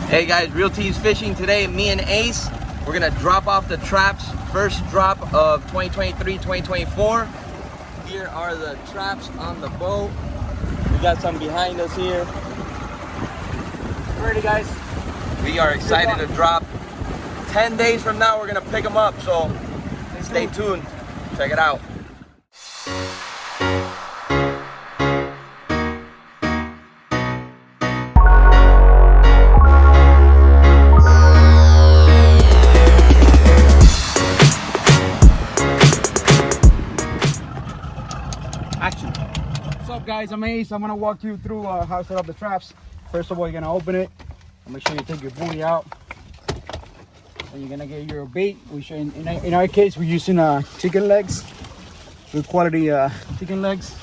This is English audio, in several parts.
Hey guys, Real T's Fishing today. Me and Ace, we're gonna drop off the traps. First drop of 2023-2024. Here are the traps on the boat. We got some behind us here. Ready, guys? We are excited to drop. 10 days from now, we're gonna pick them up. So stay tuned. Check it out. Action. What's up, guys? I'm Ace. I'm gonna walk you through how to set up the traps. First of all, you're gonna open it and make sure you take your buoy out. And you're gonna get your bait. We show in our case, we're using chicken legs, good quality chicken legs.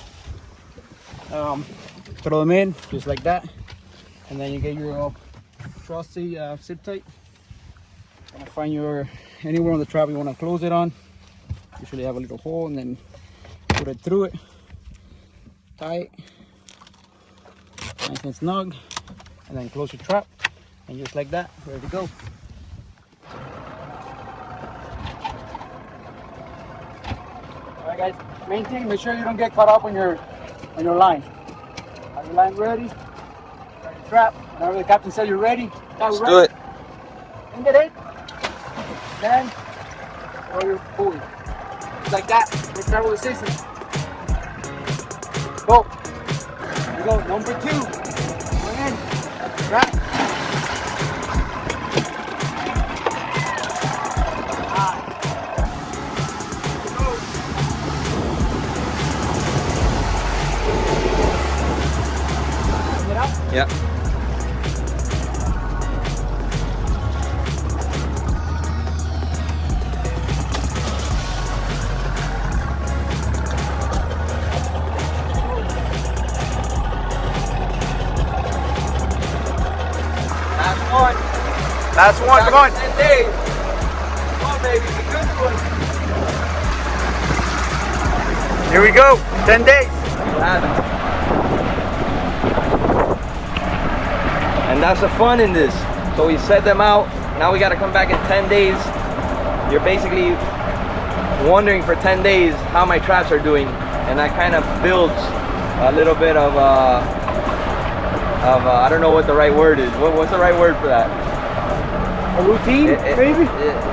Throw them in just like that, and then you get your trusty zip tight. Gonna find your anywhere on the trap you want to close it on. Usually have a little hole, and then put it through it. Tight, nice and snug, and then close your trap, and just like that, ready to go. All right, guys. Main thing: make sure you don't get caught up on your line. Have your line ready? Start your trap. Whenever the captain says you're ready, Let's do it. And get it. Then throw your buoy. Just like that. Let's start with the system. Go. Here we go. Number 2. Bring in. Trap. Bring it up. Yep. Last one, come on. 10 days. Come on, baby, be good to us. Here we go. 10 days. And that's the fun in this. So we set them out. Now we got to come back in 10 days. You're basically wondering for 10 days how my traps are doing. And that kind of builds a little bit of I don't know what the right word is. What's the right word for that? A routine, maybe?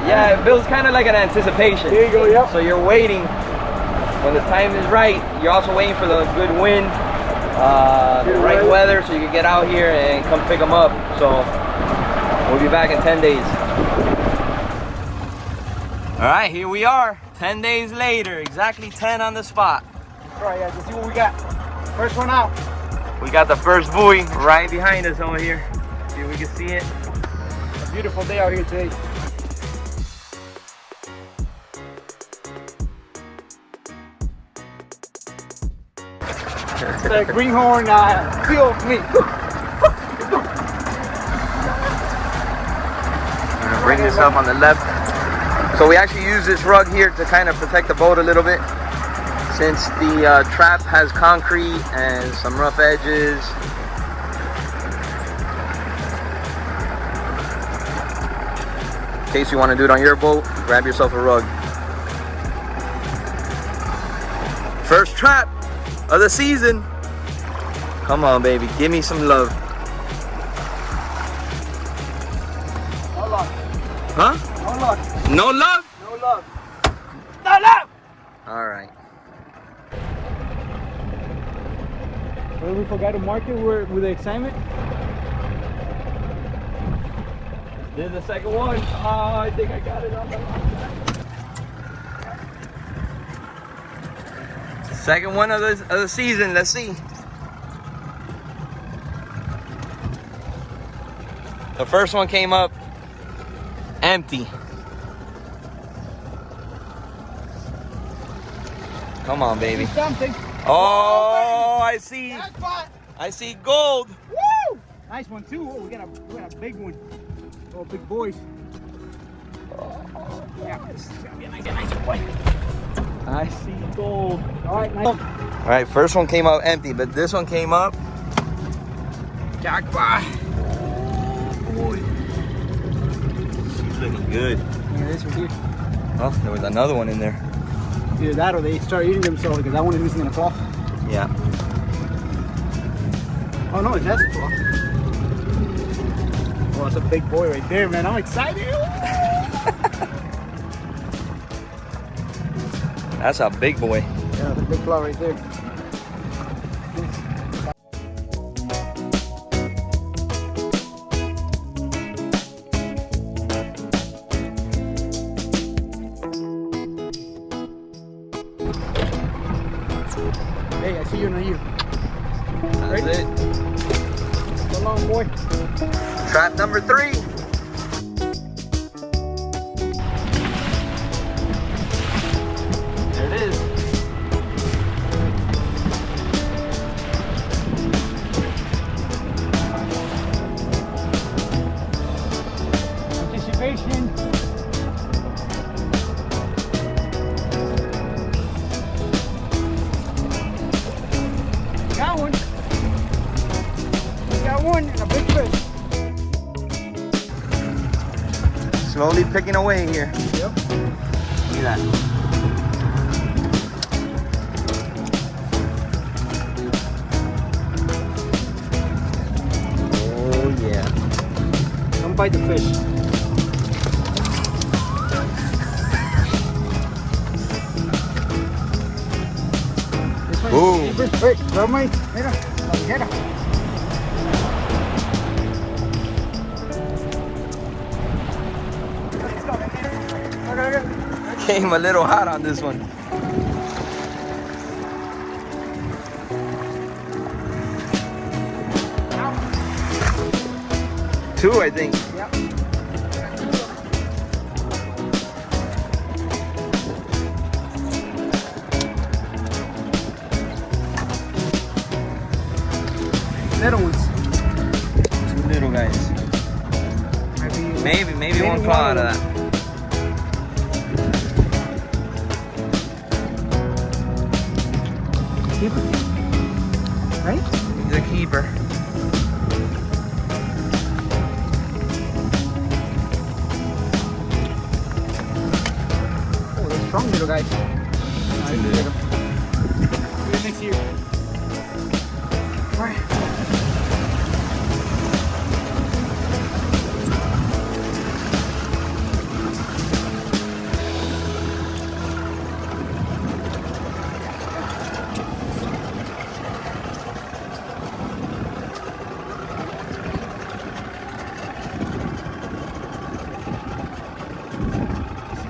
Yeah, it builds kind of like an anticipation. There you go, yep. So you're waiting when the time is right. You're also waiting for the good wind, the right weather, so you can get out here and come pick them up. So we'll be back in 10 days. All right, here we are, 10 days later, exactly 10 on the spot. All right, guys, let's see what we got. First one out. We got the first buoy right behind us over here. See if we can see it. A beautiful day out here today. It's like greenhorn feel for me. I'm gonna bring this up on the left. So we actually use this rug here to kind of protect the boat a little bit. Since the trap has concrete and some rough edges. In case you want to do it on your boat, grab yourself a rug. First trap of the season. Come on, baby, give me some love. No luck. Huh? No luck. No love? No love. No love! All right. Well, we forgot to mark it with the excitement. This is the second one. Oh, I think I got it on the line. Second one of the season. Let's see. The first one came up empty. Come on, baby. Something. Oh, I see. Jackpot. I see gold. Woo! Nice one too. Oh, we got a big one. Oh, big boys. Yeah, it's gonna be a nice one. I see gold. All right, nice. All right, first one came out empty, but this one came up. Jackpot. Boy. good. Look at this one here. Oh, there was another one in there. Either that or they start eating themselves because that one isn't gonna fall. Yeah. Oh no, it has to fall. Oh, it's a big boy right there, man. I'm excited. That's a big boy. Yeah, the big claw right there. Hey, I see you, not you. That's it. So long, boy. Trap number 3. There it is. Anticipation. Got one. We got one and a big fish. Slowly picking away here. Yep. Look at that. Oh yeah. Don't bite the fish. This one. Boom. Wait, grab my. Mira, la tijera. Came a little hot on this one. Two, I think. Yep. Little ones. Two little guys. Maybe one claw out of that. Keeper. Right? The keeper. Oh, they're strong little guys. little. See you next year. All right.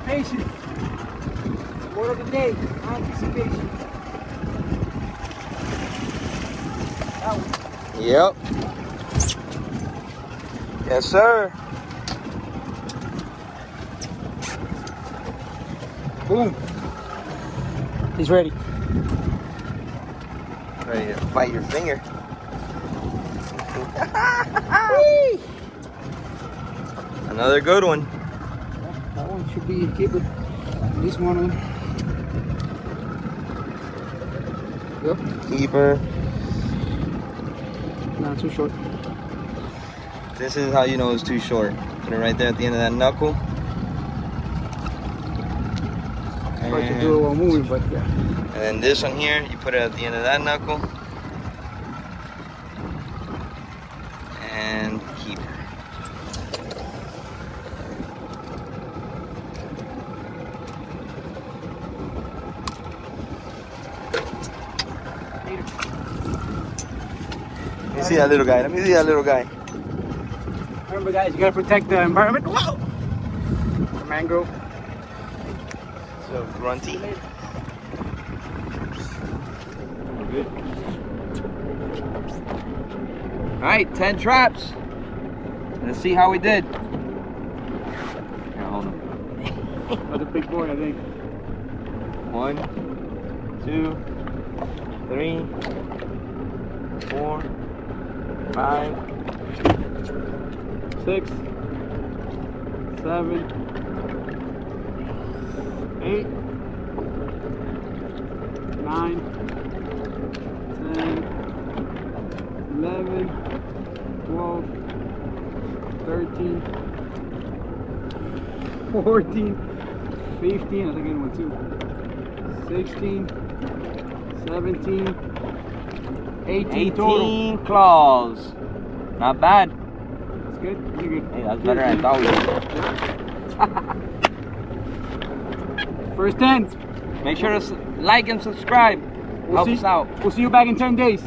Anticipation. Word of the day. Anticipation. That one. Yep. Yes, sir. Boom. He's ready. Ready to bite your finger. Whee! Another good one. That one should be keep it. At least one of them. Yep. Keeper. Not too short. This is how you know it's too short. Put it right there at the end of that knuckle. Hard to do it while moving, but yeah. And then this one here, you put it at the end of that knuckle. And keep it. Let me see that little guy. Let me see that little guy. Remember, guys, you gotta protect the environment. Whoa! The mangrove. So grunty. Good. All right, 10 traps. Let's see how we did. Here, hold on. That's a big boy, I think. 1, 2, 3, 4, 5, 6, 7, 8, 9, 10, 11, 12, 13, 14, 15, that's a good one too. 16, 17, 18 total. 18 claws. Not bad. That's good. Pretty good. Hey, that's better than I thought we did. First 10. Make sure to like and subscribe. Help us out. We'll see you back in 10 days.